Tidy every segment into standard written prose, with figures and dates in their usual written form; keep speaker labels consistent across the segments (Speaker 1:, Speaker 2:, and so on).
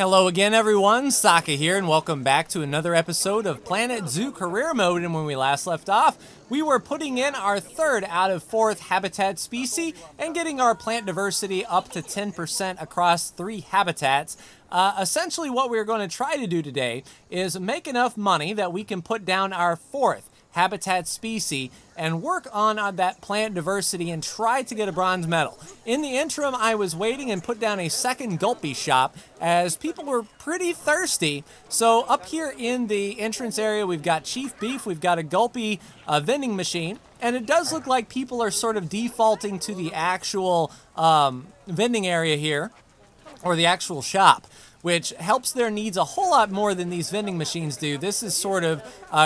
Speaker 1: Hello again, everyone. Saka here, and welcome back to another episode of Planet Zoo Career Mode. And when we last left off, we were putting in our third out of fourth habitat species and getting our plant diversity up to 10% across 3 habitats. Essentially, what we're going to try to do today is make enough money that we can put down our fourth habitat species and work on that plant diversity and try to get a bronze medal. In the interim, I was waiting and put down a second gulpy shop as people were pretty thirsty. So up here in the entrance area, we've got Chief Beef, we've got a gulpy vending machine, and it does look like people are sort of defaulting to the actual vending area here, or the actual shop, which helps their needs a whole lot more than these vending machines do. This is sort of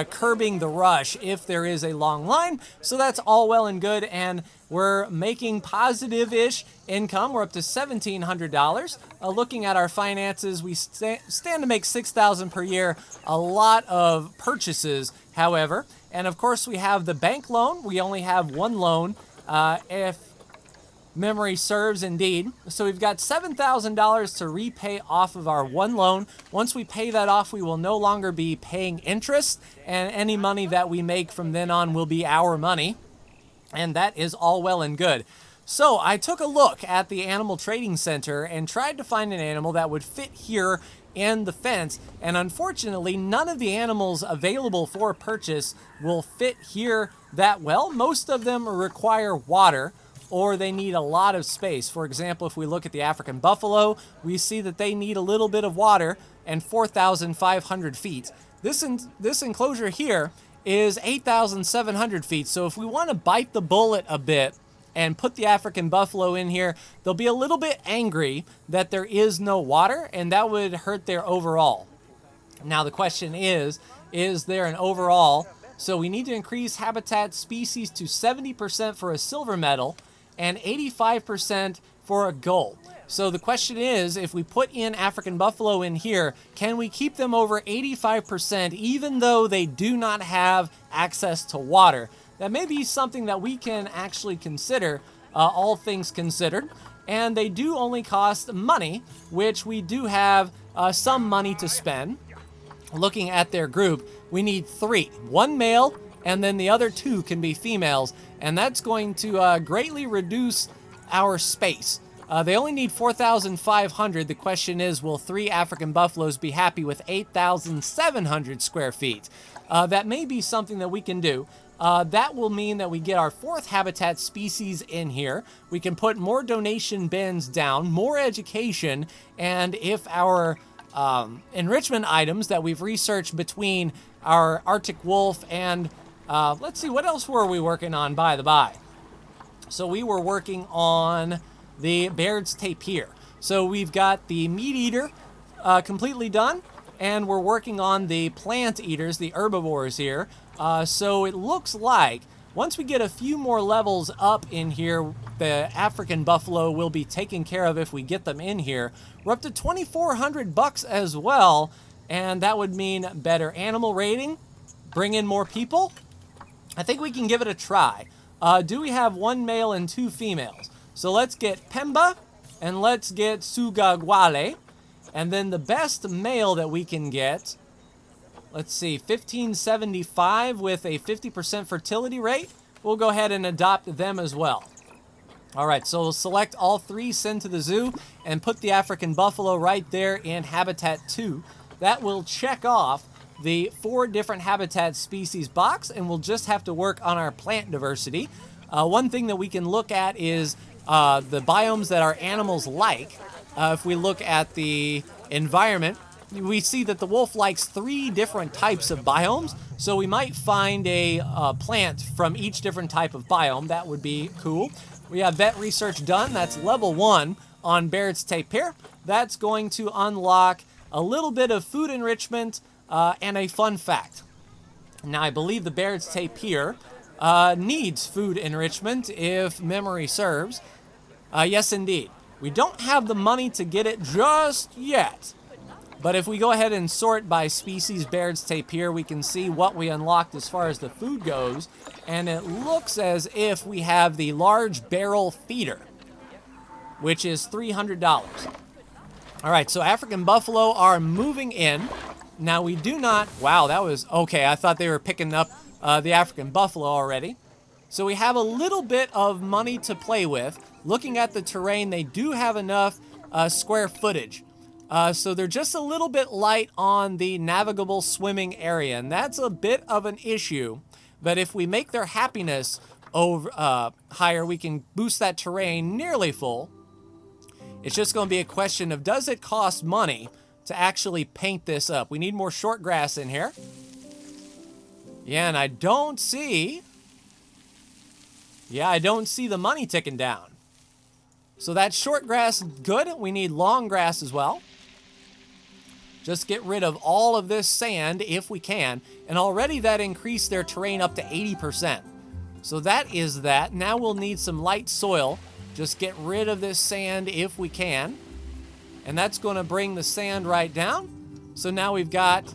Speaker 1: curbing the rush if there is a long line, so that's all well and good, and we're making positive-ish income. We're up to $1,700. Looking at our finances, we stand to make $6,000 per year. A lot of purchases, however, and of course we have the bank loan. We only have one loan, if memory serves indeed. So we've got $7,000 to repay off of our one loan. Once we pay that off, we will no longer be paying interest, and any money that we make from then on will be our money. And that is all well and good. So I took a look at the animal trading center and tried to find an animal that would fit here in the fence, and unfortunately none of the animals available for purchase will fit here that well. Most of them require water, or they need a lot of space. For example, if we look at the African buffalo, we see that they need a little bit of water and 4,500 feet. This enclosure here is 8,700 feet. So if we want to bite the bullet a bit and put the African buffalo in here, they'll be a little bit angry that there is no water, and that would hurt their overall. Now the question is there an overall? So we need to increase habitat species to 70% for a silver medal and 85% for a gold. So the question is, if we put in African buffalo in here, can we keep them over 85% even though they do not have access to water? That may be something that we can actually consider, all things considered. And they do only cost money, which we do have some money to spend. Looking at their group, we need 3. 1 male, and then the other 2 can be females, and that's going to greatly reduce our space. They only need 4,500. The question is, will 3 African buffaloes be happy with 8,700 square feet? That may be something that we can do. That will mean that we get our 4th habitat species in here. We can put more donation bins down, more education, and if our enrichment items that we've researched between our Arctic wolf and let's see, what else were we working on, by the by? So we were working on the Baird's tapir. So we've got the meat eater completely done, and we're working on the plant eaters, the herbivores here. So it looks like once we get a few more levels up in here, the African buffalo will be taken care of if we get them in here. We're up to $2,400 as well, and that would mean better animal rating, bring in more people. I think we can give it a try. Do we have 1 male and 2 females? So let's get Pemba and let's get Sugagwale. And then the best male that we can get, let's see, 1575 with a 50% fertility rate. We'll go ahead and adopt them as well. All right, so we'll select all 3, send to the zoo, and put the African buffalo right there in Habitat 2. That will check off the 4 different habitat species box, and we'll just have to work on our plant diversity. One thing that we can look at is the biomes that our animals like. If we look at the environment, we see that the wolf likes 3 different types of biomes, so we might find a plant from each different type of biome. That would be cool. We have vet research done. That's level 1 on Baird's tapir. That's going to unlock a little bit of food enrichment and a fun fact. Now, I believe the Baird's tapir needs food enrichment if memory serves. Yes, indeed. We don't have the money to get it just yet. But if we go ahead and sort by species Baird's tapir, we can see what we unlocked as far as the food goes. And it looks as if we have the large barrel feeder, which is $300. All right, so African buffalo are moving in. Now we do not, wow, that was, okay, I thought they were picking up the African buffalo already. So we have a little bit of money to play with. Looking at the terrain, they do have enough square footage. So they're just a little bit light on the navigable swimming area, and that's a bit of an issue. But if we make their happiness higher, we can boost that terrain nearly full. It's just going to be a question of, does it cost money to actually paint this up? We need more short grass in here. Yeah, and I don't see the money ticking down. So that short grass, good. We need long grass as well. Just get rid of all of this sand if we can. And already that increased their terrain up to 80%. So that is that. Now we'll need some light soil. Just get rid of this sand if we can. And that's going to bring the sand right down. So now we've got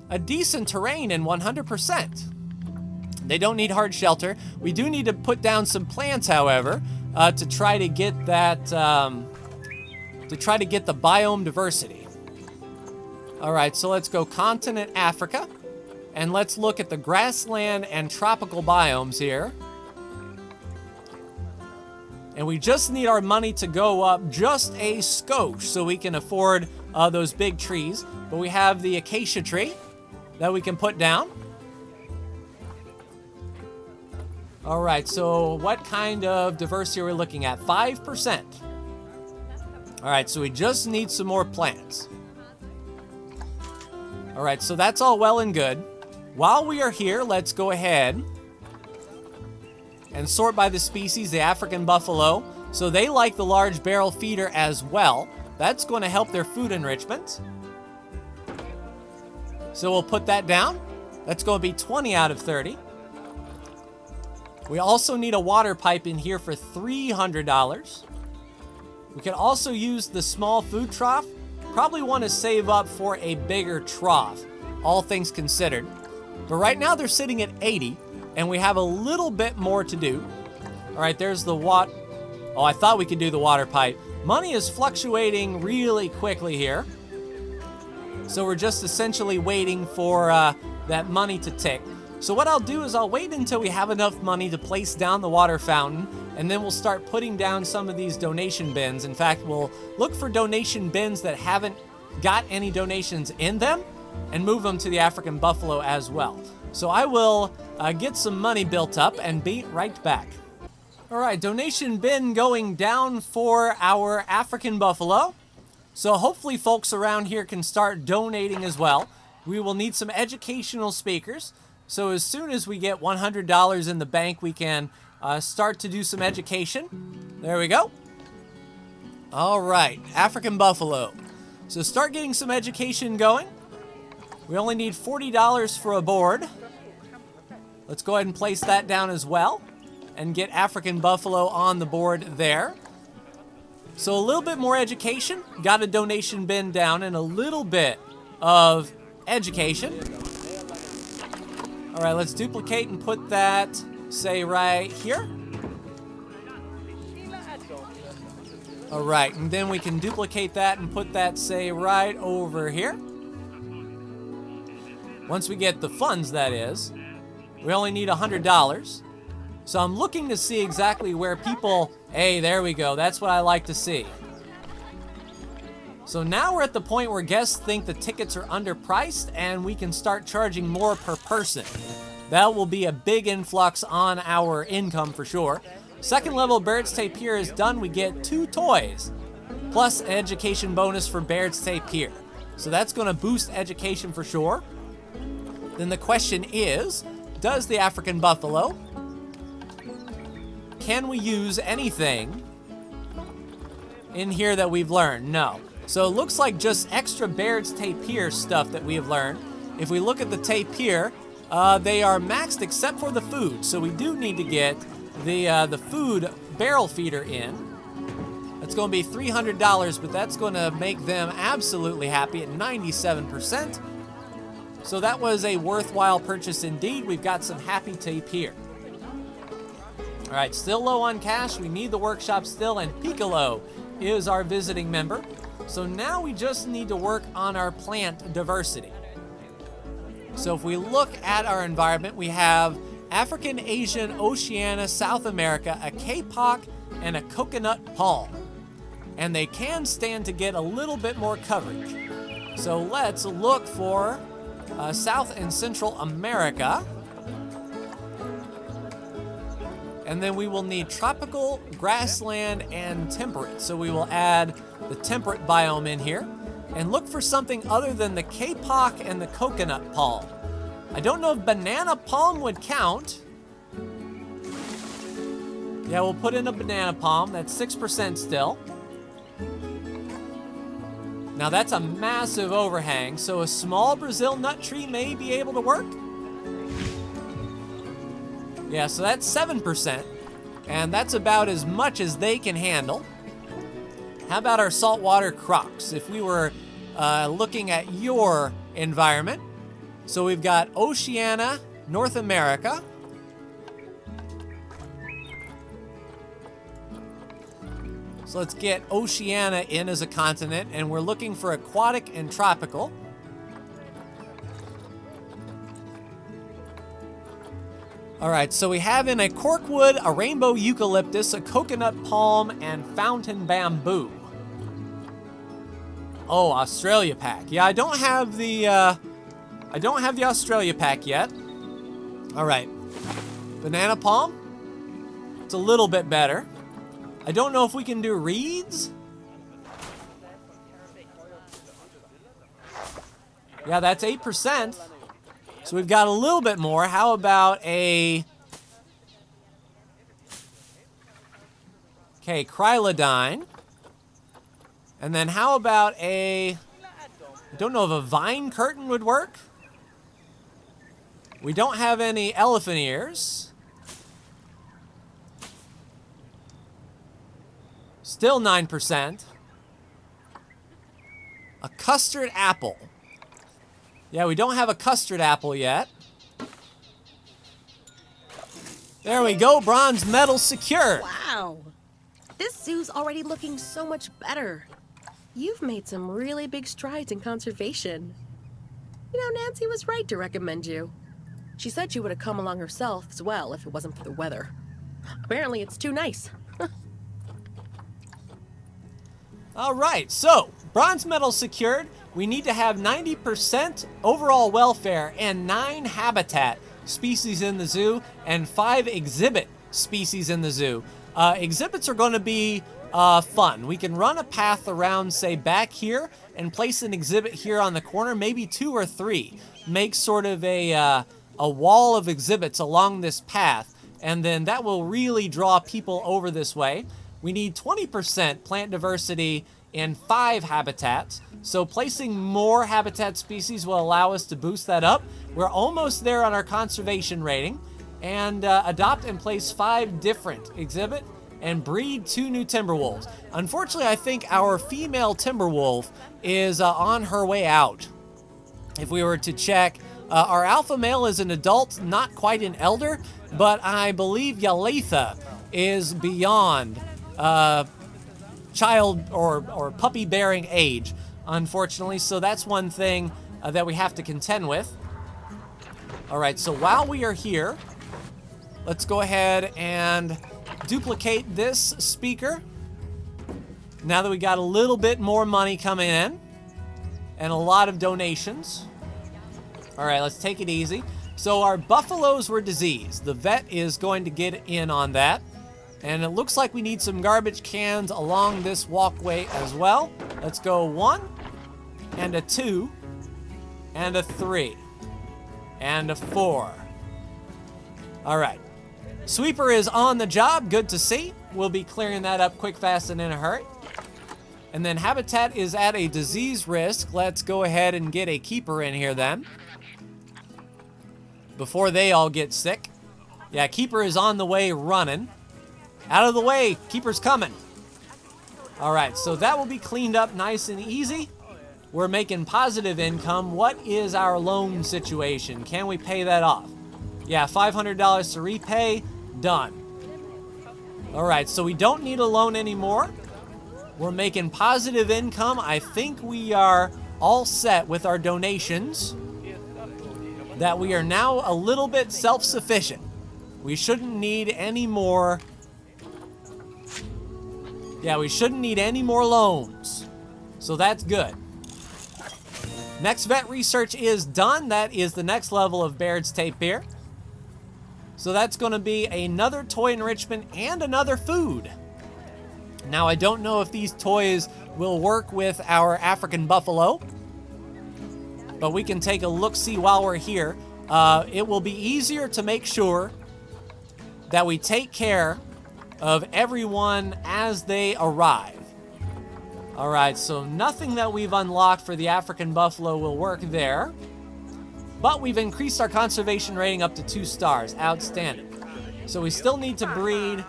Speaker 1: a decent terrain in 100%. They don't need hard shelter. We do need to put down some plants, however, to try to get that, the biome diversity. All right, so let's go continent Africa, and let's look at the grassland and tropical biomes here. And we just need our money to go up just a skosh so we can afford those big trees. But we have the acacia tree that we can put down. All right, so what kind of diversity are we looking at? 5%. All right, so we just need some more plants. All right, so that's all well and good. While we are here, let's go ahead and sort by the species, the African buffalo. So they like the large barrel feeder as well. That's going to help their food enrichment. So we'll put that down. That's going to be 20 out of 30. We also need a water pipe in here for $300. We could also use the small food trough. Probably want to save up for a bigger trough, all things considered. But right now they're sitting at 80, and we have a little bit more to do. All right, there's the water. Oh, I thought we could do the water pipe. Money is fluctuating really quickly here. So we're just essentially waiting for that money to tick. So what I'll do is I'll wait until we have enough money to place down the water fountain, and then we'll start putting down some of these donation bins. In fact, we'll look for donation bins that haven't got any donations in them and move them to the African buffalo as well. So I will get some money built up and be right back. All right, donation bin going down for our African buffalo. So hopefully folks around here can start donating as well. We will need some educational speakers. So as soon as we get $100 in the bank, we can start to do some education. There we go. All right, African buffalo. So start getting some education going. We only need $40 for a board. Let's go ahead and place that down as well and get African buffalo on the board there. So a little bit more education. Got a donation bin down and a little bit of education. All right, let's duplicate and put that, say, right here. All right, and then we can duplicate that and put that, say, right over here. Once we get the funds, that is. We only need $100. So I'm looking to see exactly where people, hey, there we go. That's what I like to see. So now we're at the point where guests think the tickets are underpriced and we can start charging more per person. That will be a big influx on our income for sure. Second level Baird's Tapir is done. We get 2 toys plus an education bonus for Baird's Tapir. So that's going to boost education for sure. Then the question is, does the African buffalo, can we use anything in here that we've learned? No. So it looks like just extra Baird's Tapir stuff that we have learned. If we look at the tapir, they are maxed except for the food. So we do need to get the food barrel feeder in. That's going to be $300, but that's going to make them absolutely happy at 97%. So that was a worthwhile purchase indeed. We've got some happy tapir. All right, still low on cash. We need the workshop still, and Piccolo is our visiting member. So now we just need to work on our plant diversity. So if we look at our environment, we have African, Asian, Oceania, South America, a Kapok, and a coconut palm. And they can stand to get a little bit more coverage. So let's look for South and Central America. And then we will need tropical, grassland, and temperate. So we will add the temperate biome in here. And look for something other than the Kapok and the coconut palm. I don't know if banana palm would count. Yeah, we'll put in a banana palm. That's 6% still. Now that's a massive overhang, so a small Brazil nut tree may be able to work. Yeah, so that's 7%, and that's about as much as they can handle. How about our saltwater crocs? If we were looking at your environment, so we've got Oceania, North America. So let's get Oceania in as a continent, and we're looking for aquatic and tropical. All right, so we have in a corkwood, a rainbow eucalyptus, a coconut palm, and fountain bamboo. Oh, Australia pack. Yeah, I don't have the Australia pack yet. All right, banana palm. It's a little bit better. I don't know if we can do reeds. Yeah, that's 8%. So we've got a little bit more. How about a... Okay, Krylodine. And then how about a... I don't know if a vine curtain would work. We don't have any elephant ears. Still 9%. A custard apple. Yeah, we don't have a custard apple yet. There we go, bronze medal secured.
Speaker 2: Wow. This zoo's already looking so much better. You've made some really big strides in conservation. You know, Nancy was right to recommend you. She said she would have come along herself as well if it wasn't for the weather. Apparently it's too nice.
Speaker 1: All right, so bronze medal secured. We need to have 90% overall welfare and 9 habitat species in the zoo and 5 exhibit species in the zoo. Exhibits are going to be fun. We can run a path around, say, back here and place an exhibit here on the corner, maybe 2 or 3. Make sort of a wall of exhibits along this path, and then that will really draw people over this way. We need 20% plant diversity in 5 habitats. So placing more habitat species will allow us to boost that up. We're almost there on our conservation rating. And adopt and place 5 different exhibit and breed 2 new timber wolves. Unfortunately, I think our female timber wolf is on her way out. If we were to check, our alpha male is an adult, not quite an elder, but I believe Yalitha is beyond child or puppy bearing age, unfortunately. So that's one thing that we have to contend with. All right, so while we are here, let's go ahead and duplicate this speaker. Now that we got a little bit more money coming in and a lot of donations. All right, let's take it easy. So our buffaloes were diseased. The vet is going to get in on that. And it looks like we need some garbage cans along this walkway as well. Let's go 1 and a 2 and a 3 and a 4. All right. Sweeper is on the job. Good to see. We'll be clearing that up quick, fast, and in a hurry. And then habitat is at a disease risk. Let's go ahead and get a keeper in here then, before they all get sick. Yeah, keeper is on the way running. Out of the way, keeper's coming. All right, so that will be cleaned up nice and easy. We're making positive income. What is our loan situation? Can we pay that off? Yeah, $500 to repay. Done. All right, so we don't need a loan anymore. We're making positive income. I think we are all set with our donations. That we are now a little bit self-sufficient. We shouldn't need any more. Yeah, we shouldn't need any more loans. So that's good. Next vet research is done. That is the next level of Baird's tape here. So that's going to be another toy enrichment and another food. Now, I don't know if these toys will work with our African buffalo, but we can take a look-see while we're here. It will be easier to make sure that we take care of everyone as they arrive. All right, so nothing that we've unlocked for the African buffalo will work there. But we've increased our conservation rating up to 2 stars. Outstanding. So we still need to breed.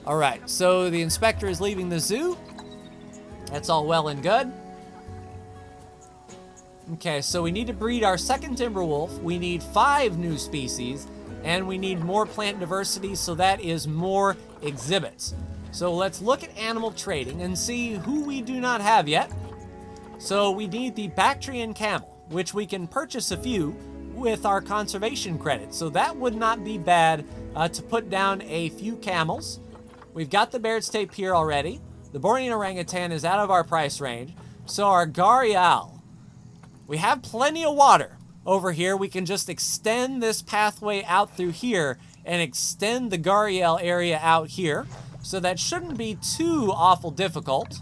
Speaker 1: All right, so the inspector is leaving the zoo. That's all well and good. Okay, so we need to breed our second timber wolf. We need 5 new species, and we need more plant diversity, so that is more exhibits. So let's look at animal trading and see who we do not have yet. So we need the Bactrian camel, which we can purchase a few with our conservation credits. So that would not be bad to put down a few camels. We've got the Baird's tape here already. The Bornean orangutan is out of our price range. So our Gharial. We have plenty of water over here. We can just extend this pathway out through here and extend the Gharial area out here. So that shouldn't be too awful difficult.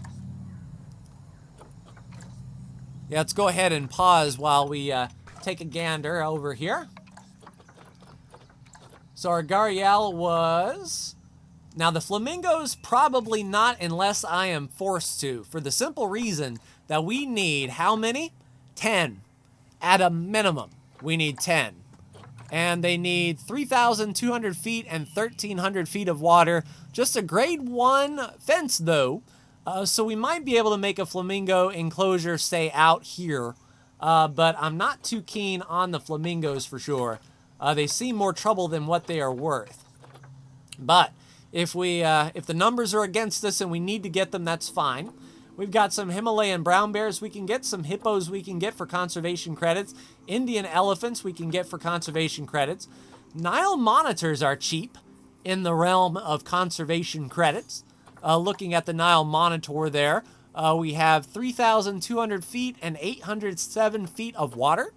Speaker 1: Yeah, let's go ahead and pause while we take a gander over here. So our Gharial was... Now the flamingos, probably not unless I am forced to. For the simple reason that we need how many? 10. At a minimum, we need 10. And they need 3,200 feet and 1,300 feet of water. Just a grade 1 fence, though. So we might be able to make a flamingo enclosure stay out here. But I'm not too keen on the flamingos for sure. They seem more trouble than what they are worth. But if the numbers are against us and we need to get them, that's fine. We've got some Himalayan brown bears we can get, some hippos we can get for conservation credits, Indian elephants we can get for conservation credits. Nile monitors are cheap in the realm of conservation credits. Looking at the Nile monitor there, we have 3,200 feet and 807 feet of water.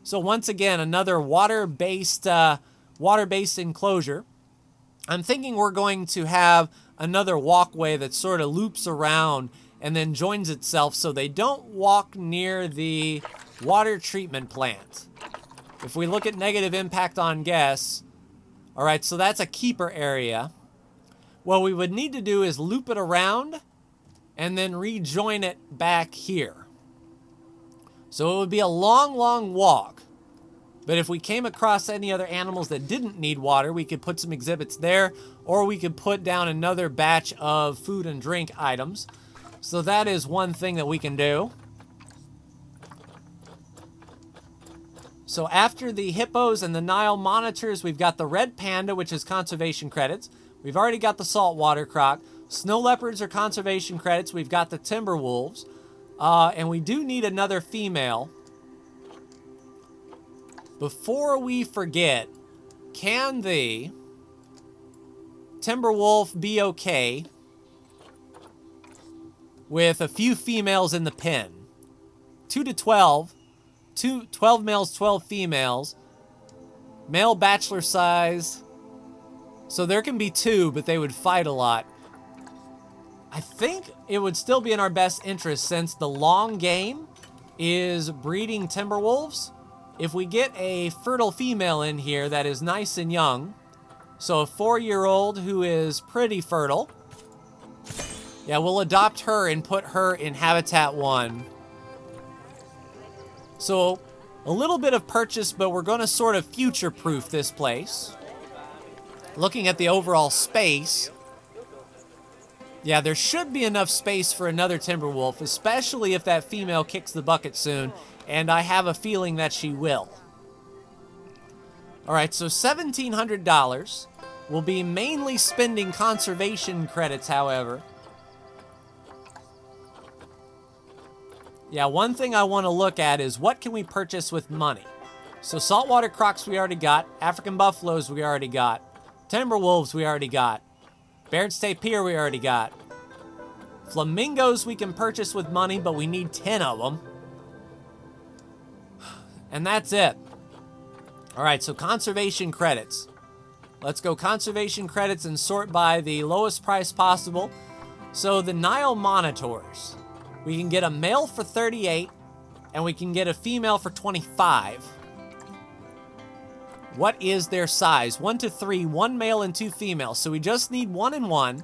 Speaker 1: So once again, another water-based enclosure. I'm thinking we're going to have another walkway that sort of loops around and then joins itself so they don't walk near the water treatment plant. If we look at negative impact on guests, all right, so that's a keeper area. What we would need to do is loop it around and then rejoin it back here. So it would be a long, long walk. But if we came across any other animals that didn't need water, we could put some exhibits there, or we could put down another batch of food and drink items. So that is one thing that we can do. So after the hippos and the Nile monitors, we've got the red panda, which is conservation credits. We've already got the saltwater croc. Snow leopards are conservation credits. We've got the timber wolves. And we do need another female. Before we forget, can the timber wolf be okay with a few females in the pen? 2 to 12. 12 males, 12 females. Male bachelor size. So there can be 2, but they would fight a lot. I think it would still be in our best interest, since the long game is breeding timber wolves. If we get a fertile female in here that is nice and young, so a 4-year-old who is pretty fertile, yeah, we'll adopt her and put her in Habitat 1. So a little bit of purchase, but we're going to sort of future-proof this place. Looking at the overall space, yeah, there should be enough space for another timber wolf, especially if that female kicks the bucket soon, and I have a feeling that she will. All right, so $1,700. We'll be mainly spending conservation credits, however. Yeah, one thing I want to look at is what can we purchase with money? So saltwater crocs we already got. African buffaloes we already got. Timber wolves we already got. Barrett's tapir we already got. Flamingos we can purchase with money, but we need 10 of them. And that's it. All right, so conservation credits. Let's go conservation credits and sort by the lowest price possible. So the Nile monitors. We can get a male for 38, and we can get a female for 25. What is their size? 1 to 3, 1 male and 2 females. So we just need 1 and 1.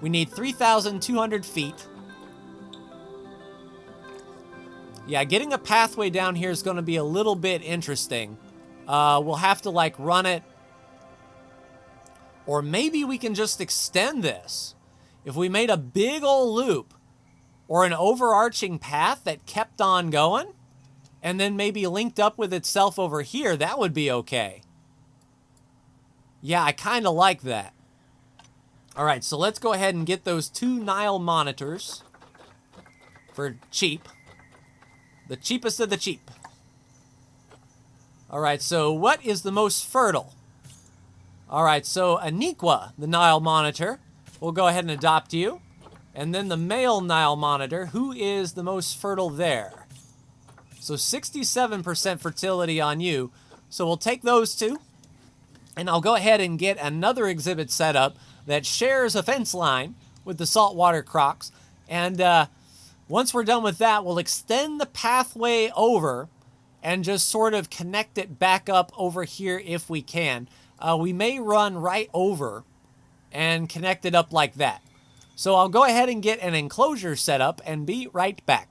Speaker 1: We need 3,200 feet. Yeah, getting a pathway down here is going to be a little bit interesting. We'll have to, like, run it. Or maybe we can just extend this. If we made a big old loop or an overarching path that kept on going and then maybe linked up with itself over here, that would be okay. Yeah, I kind of like that. All right, so let's go ahead and get those 2 Nile monitors for cheap. The cheapest of the cheap. All right, so what is the most fertile? All right, so Aniqua, the Nile monitor, we'll go ahead and adopt you. And then the male Nile monitor, who is the most fertile there? So 67% fertility on you. So we'll take those 2. And I'll go ahead and get another exhibit set up that shares a fence line with the saltwater crocs. And once we're done with that, we'll extend the pathway over and just sort of connect it back up over here if we can. We may run right over and connect it up like that. So I'll go ahead and get an enclosure set up and be right back.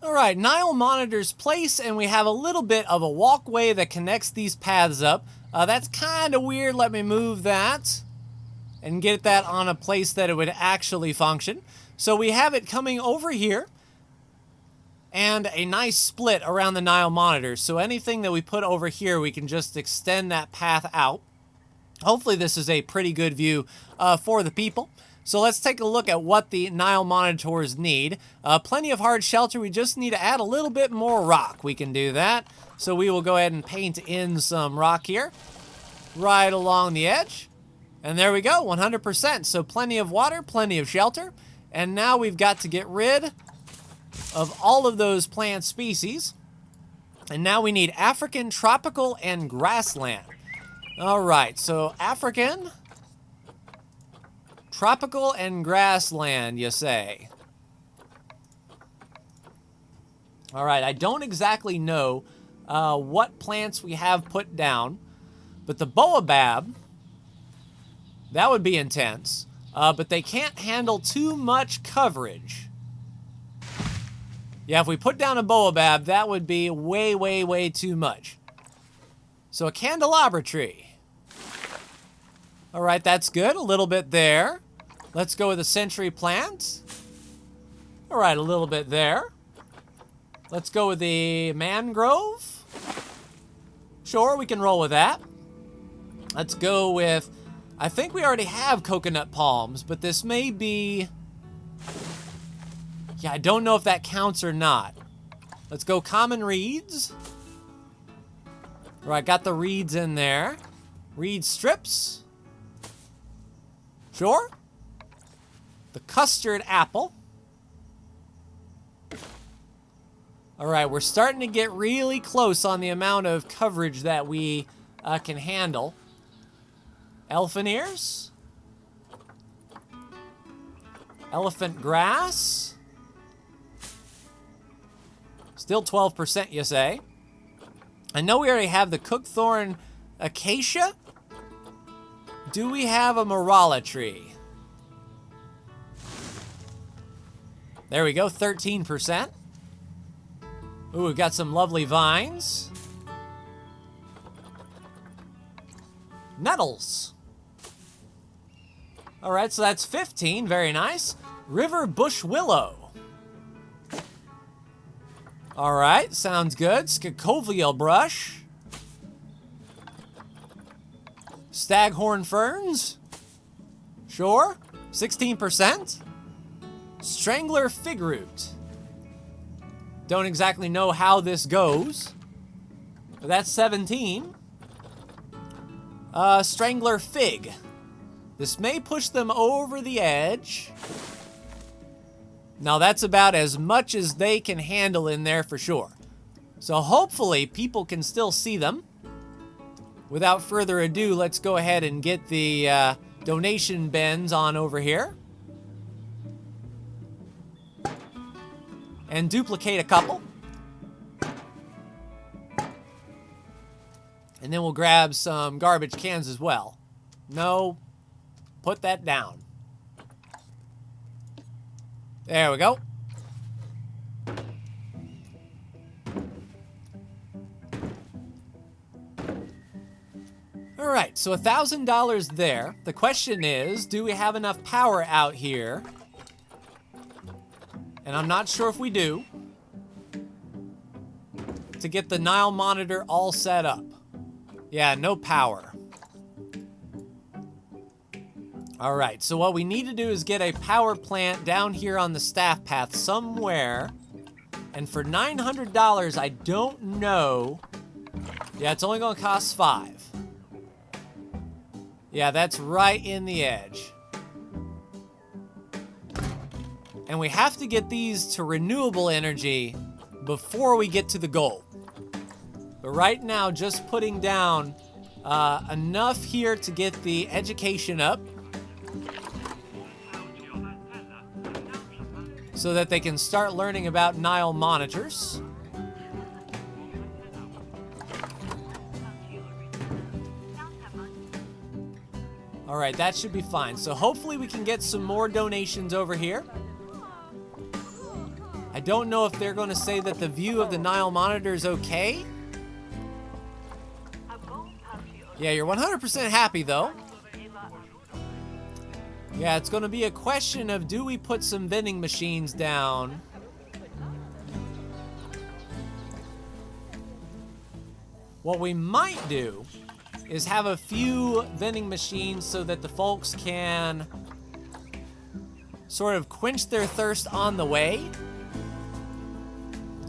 Speaker 1: All right, Nile monitors place, and we have a little bit of a walkway that connects these paths up. That's kind of weird. Let me move that and get that on a place that it would actually function. So we have it coming over here and a nice split around the Nile monitors. So anything that we put over here, we can just extend that path out. Hopefully this is a pretty good view for the people. So let's take a look at what the Nile monitors need. Plenty of hard shelter. We just need to add a little bit more rock. We can do that. So we will go ahead and paint in some rock here, right along the edge. And there we go, 100%. So plenty of water, plenty of shelter. And now we've got to get rid of all of those plant species. And now we need African, tropical, and grassland. All right, so African, tropical, and grassland, you say. All right, I don't exactly know what plants we have put down, but the baobab, that would be intense, but they can't handle too much coverage. Yeah, if we put down a baobab, that would be way, way, way too much. So a candelabra tree. All right, that's good. A little bit there. Let's go with a century plant. All right, a little bit there. Let's go with the mangrove. Sure, we can roll with that. Let's go with, I think we already have coconut palms, but this may be, yeah, I don't know if that counts or not. Let's go common reeds. All right, got the reeds in there. Reed strips. Sure. The custard apple. All right, we're starting to get really close on the amount of coverage that we can handle. Elephant ears. Elephant grass. Still 12%, you say. I know we already have the cookthorn acacia. Do we have a marala tree? There we go, 13%. Ooh, we've got some lovely vines. Nettles. All right, so that's 15, very nice. River bush willow. All right, sounds good. Scacovial brush. Staghorn ferns. Sure, 16%. Strangler fig root. Don't exactly know how this goes. But that's 17. Strangler Fig. This may push them over the edge. Now that's about as much as they can handle in there for sure. So hopefully people can still see them. Without further ado, let's go ahead and get the donation bins on over here. And duplicate a couple. And then we'll grab some garbage cans as well. No, put that down. There we go. All right, so $1,000 there. The question is, do we have enough power out here? And I'm not sure if we do. To get the Nile monitor all set up. Yeah, no power. All right, so what we need to do is get a power plant down here on the staff path somewhere. And for $900, I don't know. Yeah, it's only gonna cost 5. Yeah, that's right in the edge. And we have to get these to renewable energy before we get to the goal. But right now, just putting down enough here to get the education up. So that they can start learning about Nile monitors. All right, that should be fine. So hopefully we can get some more donations over here. I don't know if they're going to say that the view of the Nile monitor is okay. Yeah, you're 100% happy though. Yeah, it's going to be a question of, do we put some vending machines down? What we might do is have a few vending machines so that the folks can sort of quench their thirst on the way.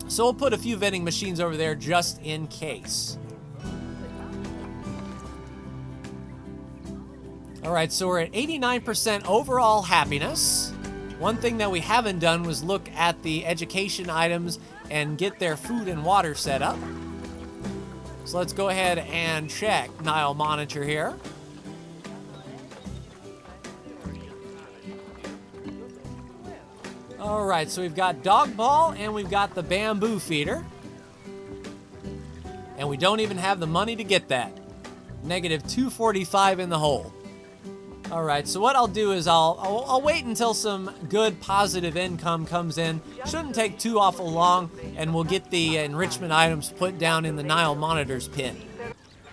Speaker 1: So we'll put a few vending machines over there just in case. All right, so we're at 89% overall happiness. One thing that we haven't done was look at the education items and get their food and water set up. So let's go ahead and check Nile monitor here. All right, so we've got dog ball and we've got the bamboo feeder. And we don't even have the money to get that. Negative 245 in the hole. All right, so what I'll do is I'll wait until some good positive income comes in. Shouldn't take too awful long, and we'll get the enrichment items put down in the Nile monitors pin.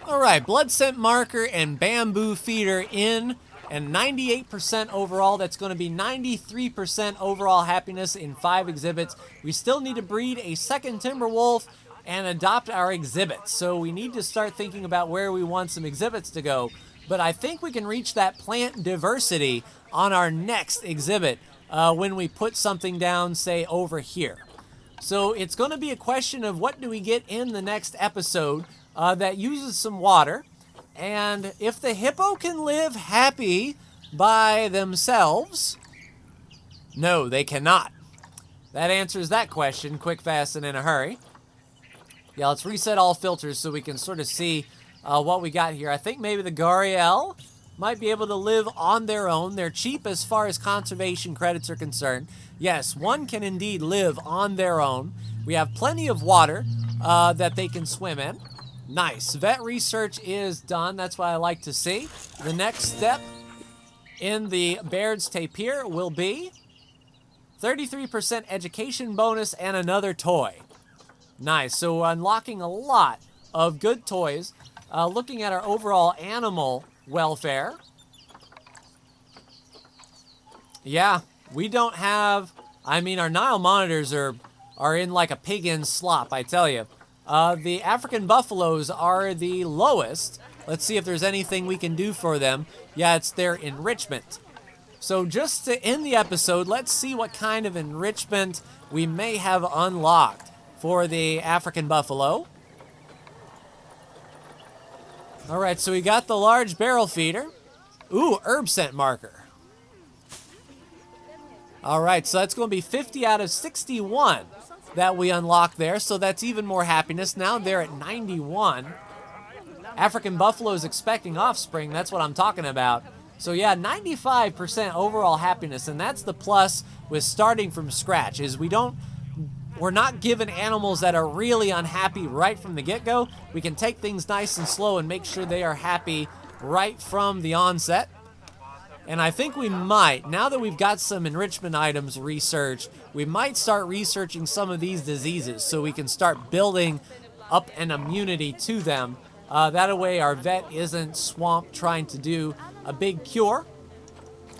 Speaker 1: All right, blood scent marker and bamboo feeder in, and 98% overall. That's going to be 93% overall happiness in 5 exhibits. We still need to breed a second timber wolf and adopt our exhibits. So we need to start thinking about where we want some exhibits to go. But I think we can reach that plant diversity on our next exhibit when we put something down, say, over here. So it's going to be a question of what do we get in the next episode that uses some water. And if the hippo can live happy by themselves, no, they cannot. That answers that question quick, fast, and in a hurry. Yeah, let's reset all filters so we can sort of see what we got here. I think maybe the Gariel might be able to live on their own. They're cheap as far as conservation credits are concerned. Yes, one can indeed live on their own. We have plenty of water that they can swim in. Nice. Vet research is done. That's what I like to see. The next step in the Baird's tapir will be 33% education bonus and another toy. Nice. So we're unlocking a lot of good toys. Looking at our overall animal welfare. Yeah, we don't have... I mean, our Nile monitors are in like a pig in slop, I tell you. The African buffaloes are the lowest. Let's see if there's anything we can do for them. Yeah, it's their enrichment. So just to end the episode, let's see what kind of enrichment we may have unlocked. for the African buffalo. All right, so we got the large barrel feeder. Ooh, herb scent marker. All right, so that's going to be 50 out of 61 that we unlock there, so that's even more happiness. Now they're at 91. African buffalo is expecting offspring. That's what I'm talking about. So yeah, 95% overall happiness, and that's the plus with starting from scratch, is we're not given animals that are really unhappy right from the get-go. We can take things nice and slow and make sure they are happy right from the onset. And I think we might, now that we've got some enrichment items researched, we might start researching some of these diseases so we can start building up an immunity to them. That way our vet isn't swamped trying to do a big cure.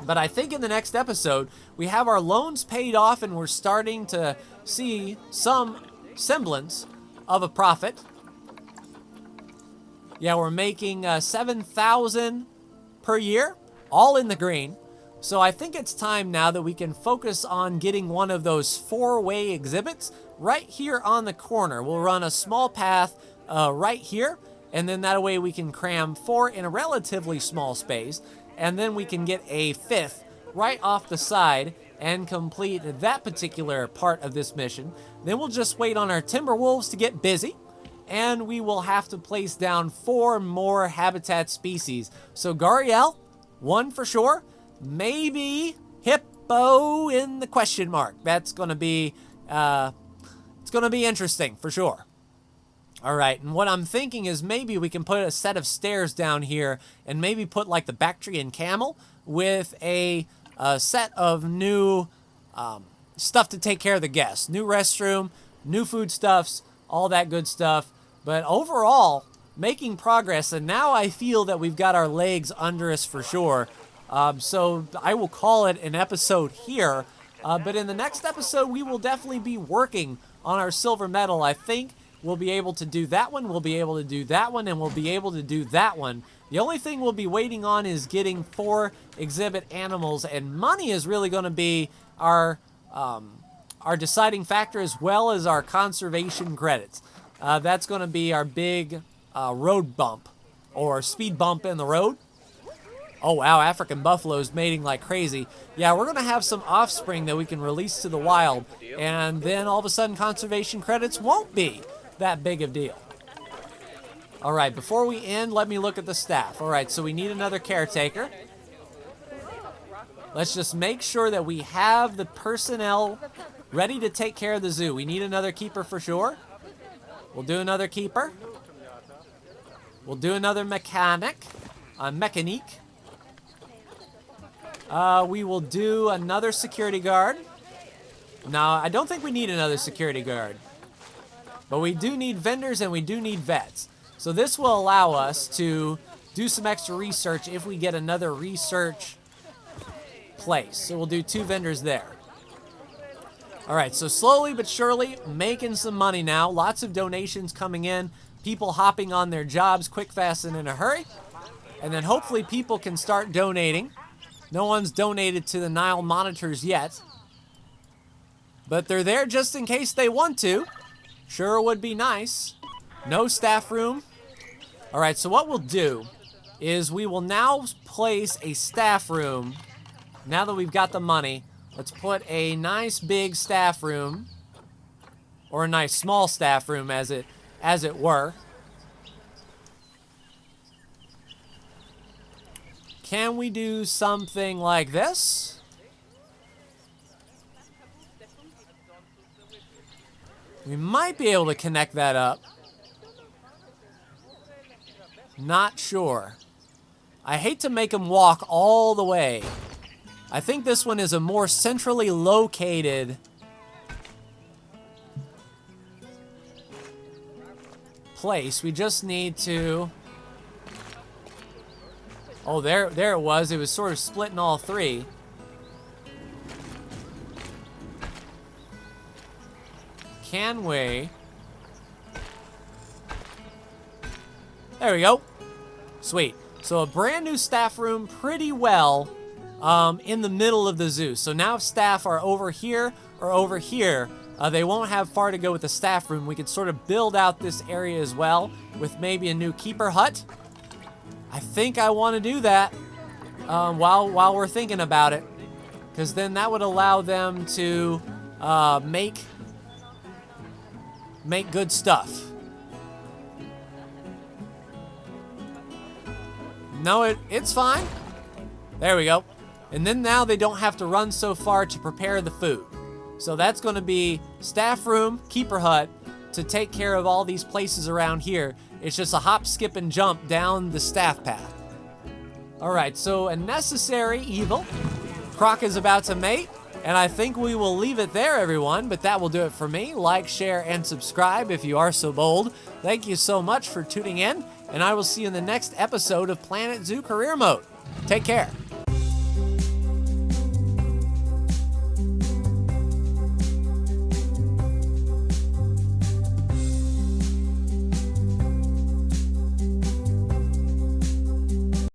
Speaker 1: But I think in the next episode, we have our loans paid off and we're starting to see some semblance of a profit. Yeah, we're making 7,000 per year, all in the green. So I think it's time now that we can focus on getting one of those four-way exhibits right here on the corner. We'll run a small path right here, and then that way we can cram 4 in a relatively small space, and then we can get a 5th right off the side and complete that particular part of this mission. Then we'll just wait on our timber wolves to get busy, and we will have to place down 4 more habitat species. So Gariel, 1 for sure, maybe hippo in the question mark. That's going to be, it's going to be interesting for sure. All right, and what I'm thinking is maybe we can put a set of stairs down here and maybe put like the Bactrian camel with a set of new stuff to take care of the guests. New restroom, new foodstuffs, all that good stuff. But overall, making progress, and now I feel that we've got our legs under us for sure. So I will call it an episode here. But in the next episode, we will definitely be working on our silver medal. I think we'll be able to do that one, we'll be able to do that one, and we'll be able to do that one. The only thing we'll be waiting on is getting 4 exhibit animals, and money is really going to be our deciding factor, as well as our conservation credits. That's going to be our big road bump, or speed bump in the road. Oh wow, African buffaloes mating like crazy. Yeah, we're going to have some offspring that we can release to the wild, and then all of a sudden conservation credits won't be that big of a deal. All right, before we end, let me look at the staff. All right, so we need another caretaker. Let's just make sure that we have the personnel ready to take care of the zoo. We need another keeper for sure. We'll do another keeper. We'll do another mechanic. Mechanique. We will do another security guard. No, I don't think we need another security guard. But we do need vendors and we do need vets. So this will allow us to do some extra research if we get another research place. So we'll do 2 vendors there. All right, so slowly but surely making some money now. Lots of donations coming in. People hopping on their jobs quick, fast, and in a hurry. And then hopefully people can start donating. No one's donated to the Nile monitors yet. But they're there just in case they want to. Sure would be nice. No staff room. All right, so what we'll do is we will now place a staff room. Now that we've got the money, let's put a nice big staff room, or a nice small staff room as it were. Can we do something like this? We might be able to connect that up. Not sure. I hate to make them walk all the way. I think this one is a more centrally located place. We just need to... Oh, there it was. It was sort of split in all 3. Can we? There we go. Sweet. So a brand new staff room, pretty well in the middle of the zoo. So now if staff are over here or over here, They won't have far to go with the staff room. We could sort of build out this area as well with maybe a new keeper hut. I think I want to do that while we're thinking about it, because then that would allow them to make good stuff. No, it's fine. There we go. And then now they don't have to run so far to prepare the food. So that's going to be staff room, keeper hut, to take care of all these places around here. It's just a hop, skip, and jump down the staff path. All right, so a necessary evil. Croc is about to mate, and I think we will leave it there, everyone. But that will do it for me. Like, share, and subscribe if you are so bold. Thank you so much for tuning in, and I will see you in the next episode of Planet Zoo Career Mode. Take care.